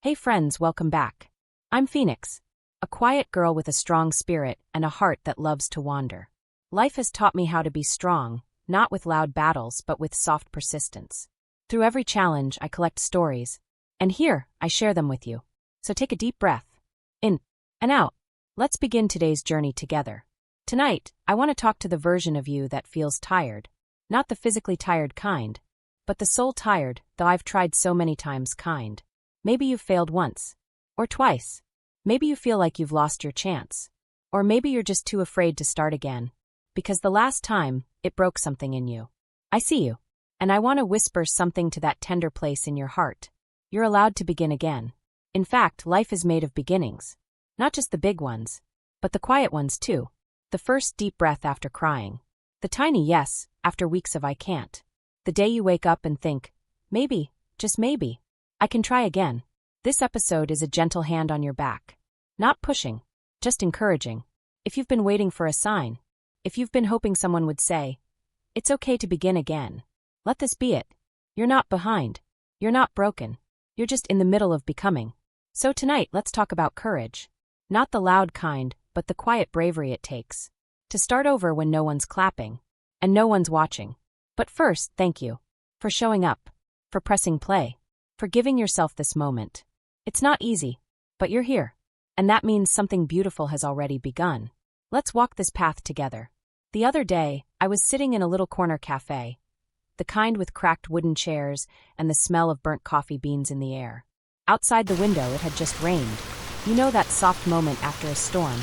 Hey friends, welcome back. I'm Phoenix, a quiet girl with a strong spirit and a heart that loves to wander. Life has taught me how to be strong, not with loud battles but with soft persistence. Through every challenge, I collect stories, and here, I share them with you. So take a deep breath, in and out. Let's begin today's journey together. Tonight, I want to talk to the version of you that feels tired. Not the physically tired kind, but the soul tired, though I've tried so many times kind. Maybe you've failed once. Or twice. Maybe you feel like you've lost your chance. Or maybe you're just too afraid to start again. Because the last time, it broke something in you. I see you. And I want to whisper something to that tender place in your heart. You're allowed to begin again. In fact, life is made of beginnings. Not just the big ones, but the quiet ones too. The first deep breath after crying. The tiny yes, after weeks of I can't. The day you wake up and think, maybe, just maybe, I can try again. This episode is a gentle hand on your back. Not pushing, just encouraging. If you've been waiting for a sign, if you've been hoping someone would say, it's okay to begin again. Let this be it. You're not behind. You're not broken. You're just in the middle of becoming. So tonight, let's talk about courage. Not the loud kind, but the quiet bravery it takes. To start over when no one's clapping. And no one's watching. But first, thank you. For showing up. For pressing play. For giving yourself this moment. It's not easy, but you're here. And that means something beautiful has already begun. Let's walk this path together. The other day, I was sitting in a little corner cafe. The kind with cracked wooden chairs and the smell of burnt coffee beans in the air. Outside the window, it had just rained. You know that soft moment after a storm,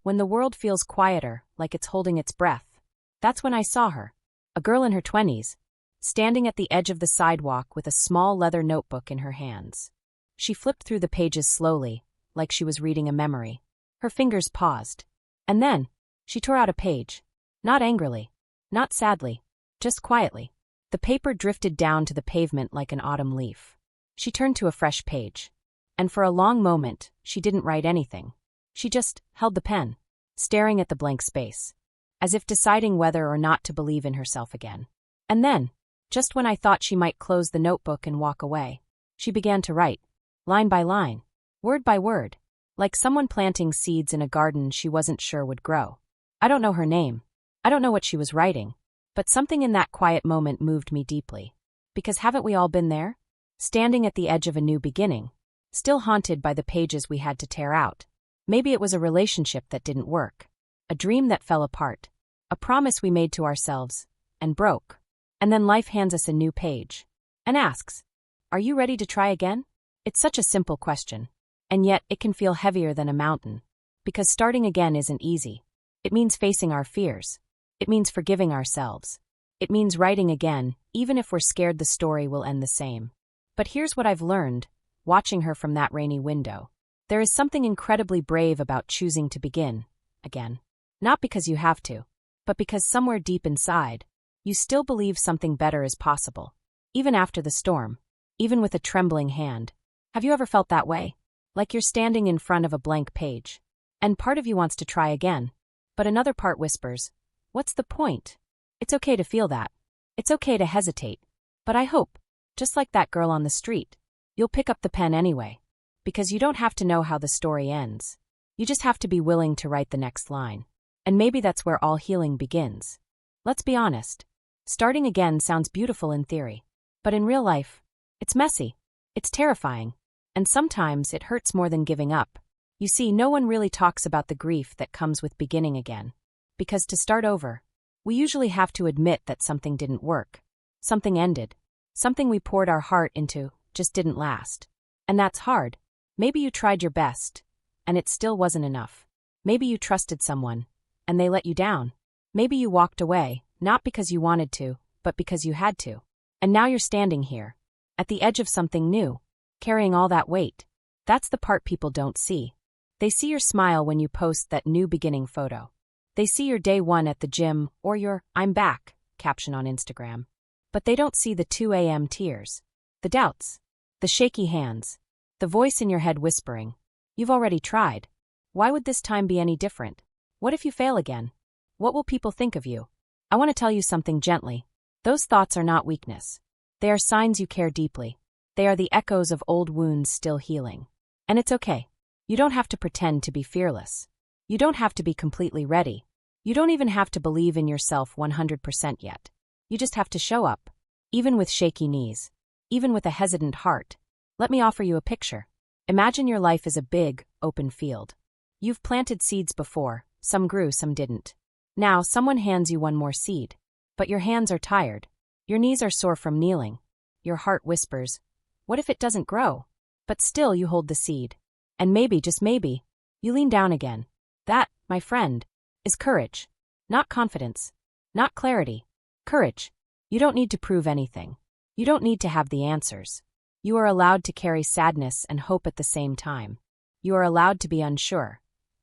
when the world feels quieter, like it's holding its breath. That's when I saw her. A girl in her 20s. Standing at the edge of the sidewalk with a small leather notebook in her hands. She flipped through the pages slowly, like she was reading a memory. Her fingers paused. And then, she tore out a page. Not angrily. Not sadly. Just quietly. The paper drifted down to the pavement like an autumn leaf. She turned to a fresh page. And for a long moment, she didn't write anything. She just held the pen, staring at the blank space, as if deciding whether or not to believe in herself again. And then, just when I thought she might close the notebook and walk away, she began to write, line by line, word by word, like someone planting seeds in a garden she wasn't sure would grow. I don't know her name. I don't know what she was writing, but something in that quiet moment moved me deeply. Because haven't we all been there? Standing at the edge of a new beginning, still haunted by the pages we had to tear out. Maybe it was a relationship that didn't work, a dream that fell apart, a promise we made to ourselves, and broke. And then life hands us a new page and asks, are you ready to try again? It's such a simple question, and yet it can feel heavier than a mountain, because starting again isn't easy. It means facing our fears. It means forgiving ourselves. It means writing again, even if we're scared the story will end the same. But here's what I've learned, watching her from that rainy window. There is something incredibly brave about choosing to begin again. Not because you have to, but because somewhere deep inside, you still believe something better is possible. Even after the storm. Even with a trembling hand. Have you ever felt that way? Like you're standing in front of a blank page. And part of you wants to try again. But another part whispers, what's the point? It's okay to feel that. It's okay to hesitate. But I hope, just like that girl on the street, you'll pick up the pen anyway. Because you don't have to know how the story ends. You just have to be willing to write the next line. And maybe that's where all healing begins. Let's be honest. Starting again sounds beautiful in theory. But in real life, it's messy. It's terrifying. And sometimes it hurts more than giving up. You see, no one really talks about the grief that comes with beginning again. Because to start over, we usually have to admit that something didn't work. Something ended. Something we poured our heart into just didn't last. And that's hard. Maybe you tried your best, and it still wasn't enough. Maybe you trusted someone, and they let you down. Maybe you walked away, not because you wanted to, but because you had to. And now you're standing here, at the edge of something new, carrying all that weight. That's the part people don't see. They see your smile when you post that new beginning photo. They see your day one at the gym or your I'm back caption on Instagram. But they don't see the 2 a.m. tears, the doubts, the shaky hands, the voice in your head whispering, you've already tried. Why would this time be any different? What if you fail again? What will people think of you? I want to tell you something gently. Those thoughts are not weakness. They are signs you care deeply. They are the echoes of old wounds still healing. And it's okay. You don't have to pretend to be fearless. You don't have to be completely ready. You don't even have to believe in yourself 100% yet. You just have to show up, even with shaky knees, even with a hesitant heart. Let me offer you a picture. Imagine your life is a big, open field. You've planted seeds before, some grew, some didn't. Now, someone hands you one more seed. But your hands are tired. Your knees are sore from kneeling. Your heart whispers, what if it doesn't grow? But still you hold the seed. And maybe, just maybe, you lean down again. That, my friend, is courage. Not confidence. Not clarity. Courage. You don't need to prove anything. You don't need to have the answers. You are allowed to carry sadness and hope at the same time. You are allowed to be unsure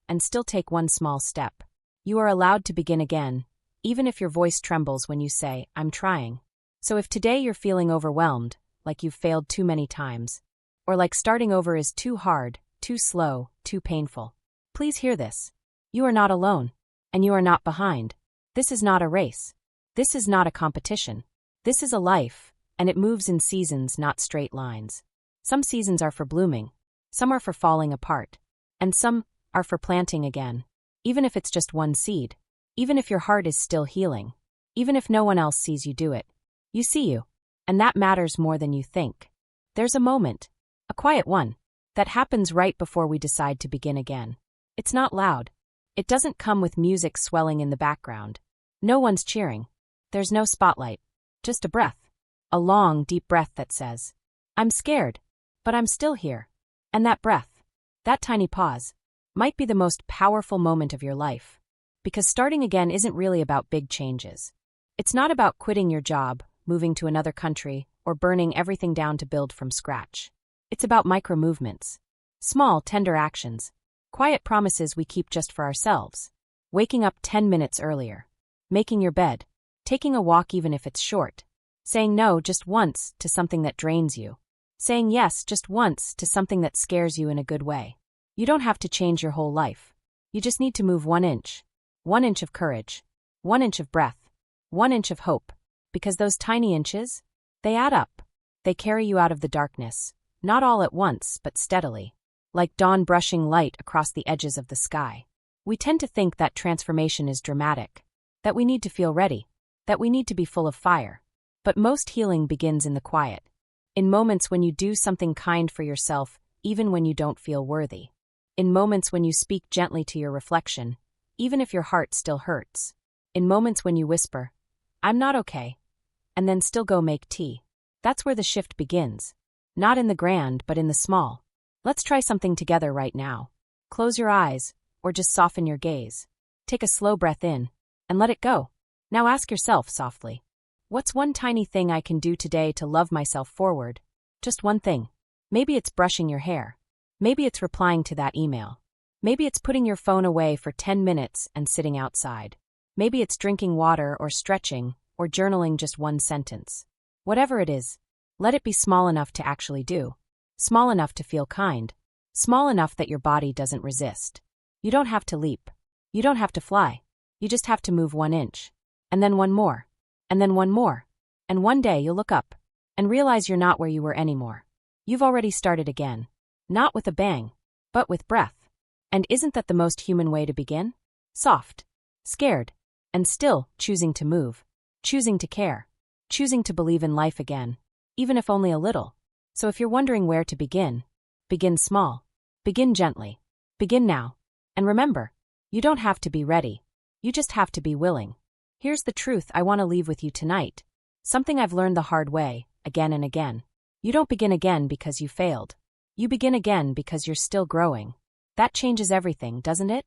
and still take one small step. You are allowed to begin again, even if your voice trembles when you say, I'm trying. So if today you're feeling overwhelmed, like you've failed too many times, or like starting over is too hard, too slow, too painful, please hear this. You are not alone, and you are not behind. This is not a race. This is not a competition. This is a life, and it moves in seasons, not straight lines. Some seasons are for blooming, some are for falling apart, and some are for planting again. Even if it's just one seed, even if your heart is still healing, even if no one else sees you do it, you see you, and that matters more than you think. There's a moment, a quiet one, that happens right before we decide to begin again. It's not loud. It doesn't come with music swelling in the background. No one's cheering. There's no spotlight. Just a breath. A long, deep breath that says, I'm scared, but I'm still here. And that breath, that tiny pause, might be the most powerful moment of your life. Because starting again isn't really about big changes. It's not about quitting your job, moving to another country, or burning everything down to build from scratch. It's about micro movements. Small, tender actions. Quiet promises we keep just for ourselves. Waking up 10 minutes earlier. Making your bed. Taking a walk even if it's short. Saying no just once to something that drains you. Saying yes just once to something that scares you in a good way. You don't have to change your whole life. You just need to move 1 inch. 1 inch of courage. 1 inch of breath. 1 inch of hope. Because those tiny inches, they add up. They carry you out of the darkness. Not all at once, but steadily. Like dawn brushing light across the edges of the sky. We tend to think that transformation is dramatic. That we need to feel ready. That we need to be full of fire. But most healing begins in the quiet. In moments when you do something kind for yourself, even when you don't feel worthy. In moments when you speak gently to your reflection, even if your heart still hurts. In moments when you whisper, I'm not okay, and then still go make tea. That's where the shift begins. Not in the grand, but in the small. Let's try something together right now. Close your eyes, or just soften your gaze. Take a slow breath in, and let it go. Now ask yourself softly, what's one tiny thing I can do today to love myself forward? Just one thing. Maybe it's brushing your hair. Maybe it's replying to that email. Maybe it's putting your phone away for 10 minutes and sitting outside. Maybe it's drinking water or stretching or journaling just one sentence. Whatever it is, let it be small enough to actually do. Small enough to feel kind. Small enough that your body doesn't resist. You don't have to leap. You don't have to fly. You just have to move 1 inch. And then one more. And then one more. And one day you'll look up and realize you're not where you were anymore. You've already started again. Not with a bang, but with breath. And isn't that the most human way to begin? Soft, scared, and still choosing to move, choosing to care, choosing to believe in life again, even if only a little. So if you're wondering where to begin small, begin gently, begin now. And remember, you don't have to be ready. You just have to be willing. Here's the truth I want to leave with you tonight. Something I've learned the hard way, again and again. You don't begin again because you failed. You begin again because you're still growing. That changes everything, doesn't it?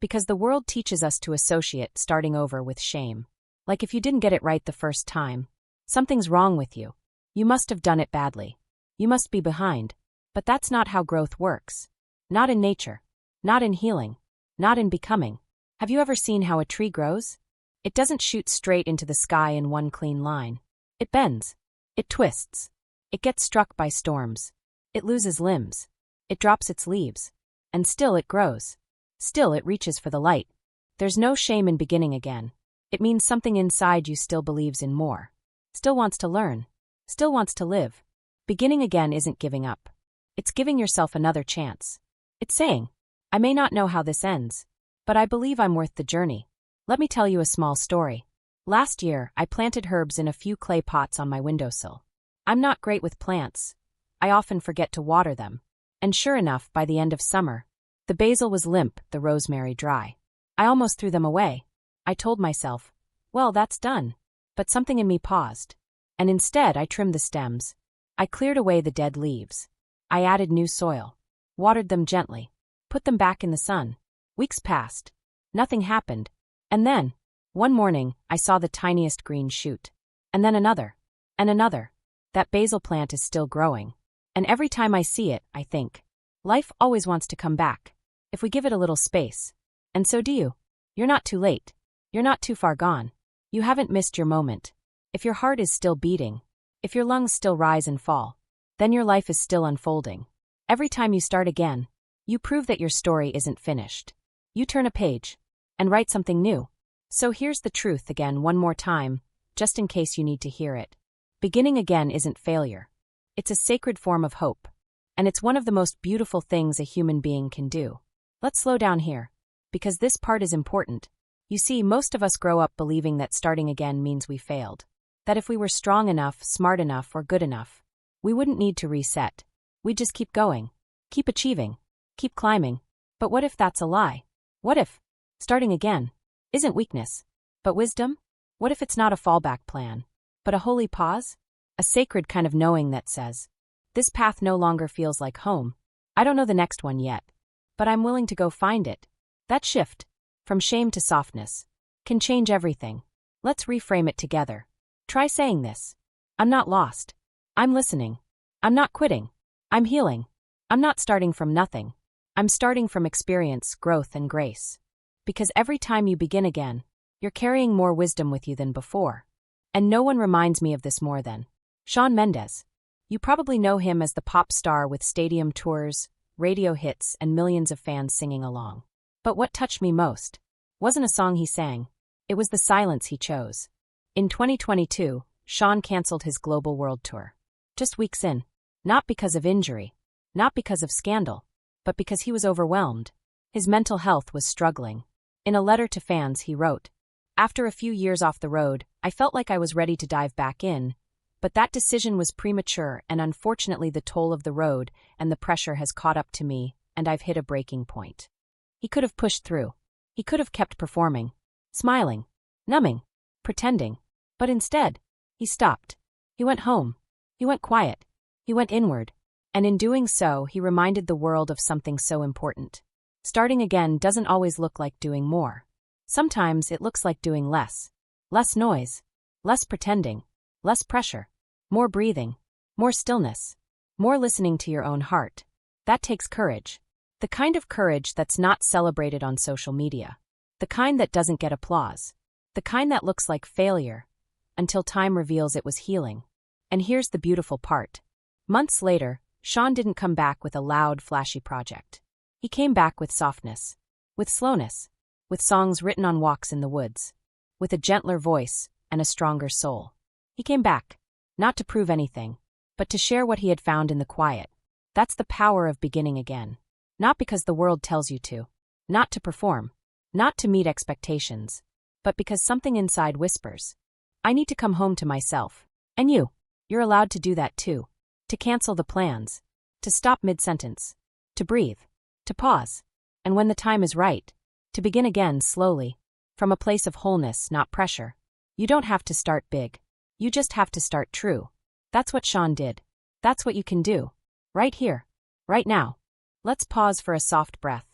Because the world teaches us to associate starting over with shame. Like if you didn't get it right the first time, something's wrong with you. You must have done it badly. You must be behind. But that's not how growth works. Not in nature. Not in healing. Not in becoming. Have you ever seen how a tree grows? It doesn't shoot straight into the sky in one clean line. It bends. It twists. It gets struck by storms. It loses limbs. It drops its leaves. And still it grows. Still it reaches for the light. There's no shame in beginning again. It means something inside you still believes in more. Still wants to learn. Still wants to live. Beginning again isn't giving up. It's giving yourself another chance. It's saying, I may not know how this ends, but I believe I'm worth the journey. Let me tell you a small story. Last year, I planted herbs in a few clay pots on my windowsill. I'm not great with plants. I often forget to water them. And sure enough, by the end of summer, the basil was limp, the rosemary dry. I almost threw them away. I told myself, well, that's done. But something in me paused. And instead, I trimmed the stems. I cleared away the dead leaves. I added new soil. Watered them gently. Put them back in the sun. Weeks passed. Nothing happened. And then, one morning, I saw the tiniest green shoot. And then another. And another. That basil plant is still growing. And every time I see it, I think, life always wants to come back, if we give it a little space. And so do you. You're not too late. You're not too far gone. You haven't missed your moment. If your heart is still beating, if your lungs still rise and fall, then your life is still unfolding. Every time you start again, you prove that your story isn't finished. You turn a page and write something new. So here's the truth again one more time, just in case you need to hear it. Beginning again isn't failure. It's a sacred form of hope. And it's one of the most beautiful things a human being can do. Let's slow down here, because this part is important. You see, most of us grow up believing that starting again means we failed. That if we were strong enough, smart enough, or good enough, we wouldn't need to reset. We'd just keep going, keep achieving, keep climbing. But what if that's a lie? What if starting again isn't weakness, but wisdom? What if it's not a fallback plan, but a holy pause? A sacred kind of knowing that says, this path no longer feels like home. I don't know the next one yet, but I'm willing to go find it. That shift, from shame to softness, can change everything. Let's reframe it together. Try saying this. I'm not lost. I'm listening. I'm not quitting. I'm healing. I'm not starting from nothing. I'm starting from experience, growth, and grace. Because every time you begin again, you're carrying more wisdom with you than before. And no one reminds me of this more than Shawn Mendes. You probably know him as the pop star with stadium tours, radio hits, and millions of fans singing along. But what touched me most wasn't a song he sang. It was the silence he chose. In 2022, Shawn canceled his global world tour. Just weeks in. Not because of injury. Not because of scandal. But because he was overwhelmed. His mental health was struggling. In a letter to fans, he wrote, after a few years off the road, I felt like I was ready to dive back in. But that decision was premature, and unfortunately the toll of the road and the pressure has caught up to me, and I've hit a breaking point. He could have pushed through. He could have kept performing, smiling, numbing, pretending. But instead, he stopped. He went home. He went quiet. He went inward. And in doing so, he reminded the world of something so important. Starting again doesn't always look like doing more. Sometimes it looks like doing less. Less noise. Less pretending. Less pressure. More breathing. More stillness. More listening to your own heart. That takes courage. The kind of courage that's not celebrated on social media. The kind that doesn't get applause. The kind that looks like failure, until time reveals it was healing. And here's the beautiful part. Months later, Shawn didn't come back with a loud, flashy project. He came back with softness. With slowness. With songs written on walks in the woods. With a gentler voice and a stronger soul. He came back, not to prove anything, but to share what he had found in the quiet. That's the power of beginning again. Not because the world tells you to. Not to perform. Not to meet expectations. But because something inside whispers, I need to come home to myself. And you're allowed to do that too. To cancel the plans. To stop mid-sentence. To breathe. To pause. And when the time is right, to begin again slowly. From a place of wholeness, not pressure. You don't have to start big. You just have to start true. That's what Shawn did. That's what you can do. Right here. Right now. Let's pause for a soft breath.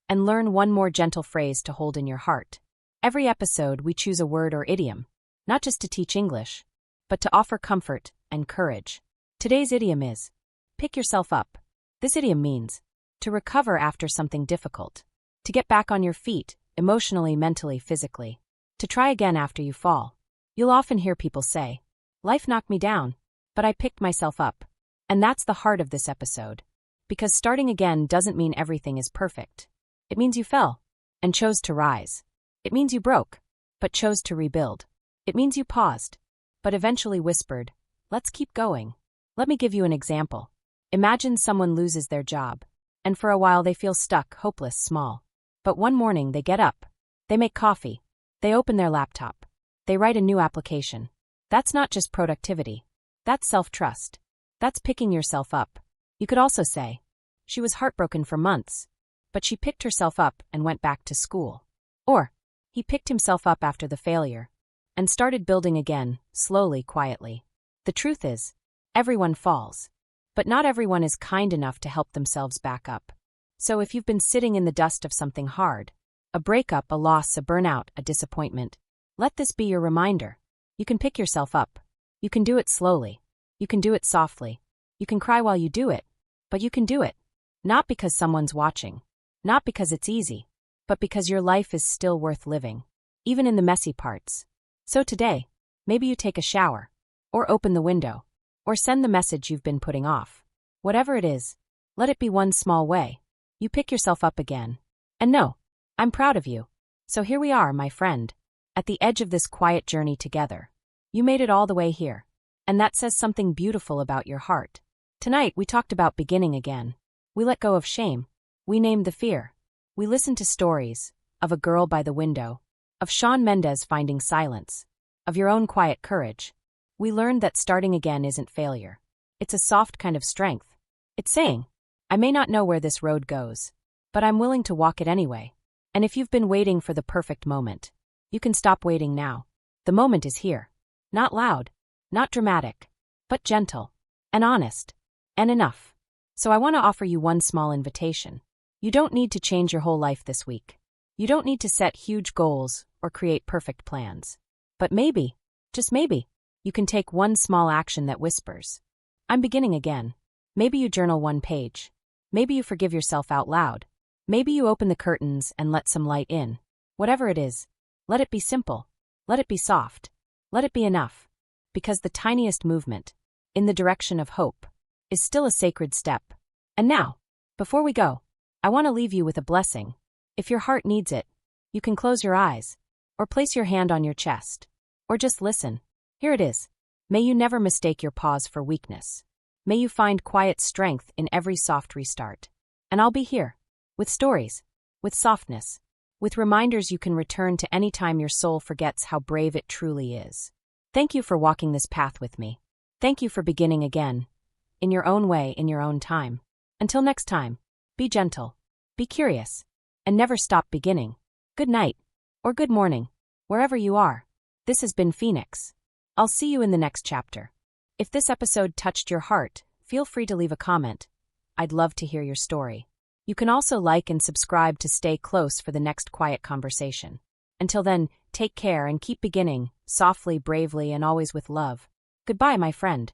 And learn one more gentle phrase to hold in your heart. Every episode we choose a word or idiom. Not just to teach English, but to offer comfort and courage. Today's idiom is, pick yourself up. This idiom means, to recover after something difficult. To get back on your feet, emotionally, mentally, physically. To try again after you fall. You'll often hear people say, life knocked me down, but I picked myself up. And that's the heart of this episode. Because starting again doesn't mean everything is perfect. It means you fell, and chose to rise. It means you broke, but chose to rebuild. It means you paused, but eventually whispered, let's keep going. Let me give you an example. Imagine someone loses their job, and for a while they feel stuck, hopeless, small. But one morning they get up. They make coffee. They open their laptop. They write a new application. That's not just productivity. That's self-trust. That's picking yourself up. You could also say, she was heartbroken for months, but she picked herself up and went back to school. Or, he picked himself up after the failure and started building again, slowly, quietly. The truth is, everyone falls, but not everyone is kind enough to help themselves back up. So if you've been sitting in the dust of something hard, a breakup, a loss, a burnout, a disappointment, let this be your reminder. You can pick yourself up. You can do it slowly. You can do it softly. You can cry while you do it, but you can do it. Not because someone's watching, not because it's easy, but because your life is still worth living, even in the messy parts. So today, maybe you take a shower, or open the window, or send the message you've been putting off. Whatever it is, let it be one small way. You pick yourself up again. And no, I'm proud of you. So here we are, my friend, at the edge of this quiet journey together. You made it all the way here, and that says something beautiful about your heart. Tonight we talked about beginning again. We let go of shame. We named the fear. We listened to stories of a girl by the window, of Shawn Mendes finding silence, of your own quiet courage. We learned that starting again isn't failure. It's a soft kind of strength. It's saying, I may not know where this road goes, but I'm willing to walk it anyway. And if you've been waiting for the perfect moment, you can stop waiting now. The moment is here. Not loud, not dramatic, but gentle, and honest, and enough. So I want to offer you one small invitation. You don't need to change your whole life this week. You don't need to set huge goals or create perfect plans. But maybe, just maybe, you can take one small action that whispers, I'm beginning again. Maybe you journal one page. Maybe you forgive yourself out loud. Maybe you open the curtains and let some light in. Whatever it is, let it be simple. Let it be soft. Let it be enough. Because the tiniest movement, in the direction of hope, is still a sacred step. And now, before we go, I want to leave you with a blessing. If your heart needs it, you can close your eyes, or place your hand on your chest, or just listen. Here it is. May you never mistake your pause for weakness. May you find quiet strength in every soft restart. And I'll be here, with stories, with softness, with reminders you can return to any time your soul forgets how brave it truly is. Thank you for walking this path with me. Thank you for beginning again, in your own way, in your own time. Until next time, be gentle, be curious, and never stop beginning. Good night, or good morning, wherever you are. This has been Phoenix. I'll see you in the next chapter. If this episode touched your heart, feel free to leave a comment. I'd love to hear your story. You can also like and subscribe to stay close for the next quiet conversation. Until then, take care and keep beginning, softly, bravely, and always with love. Goodbye, my friend.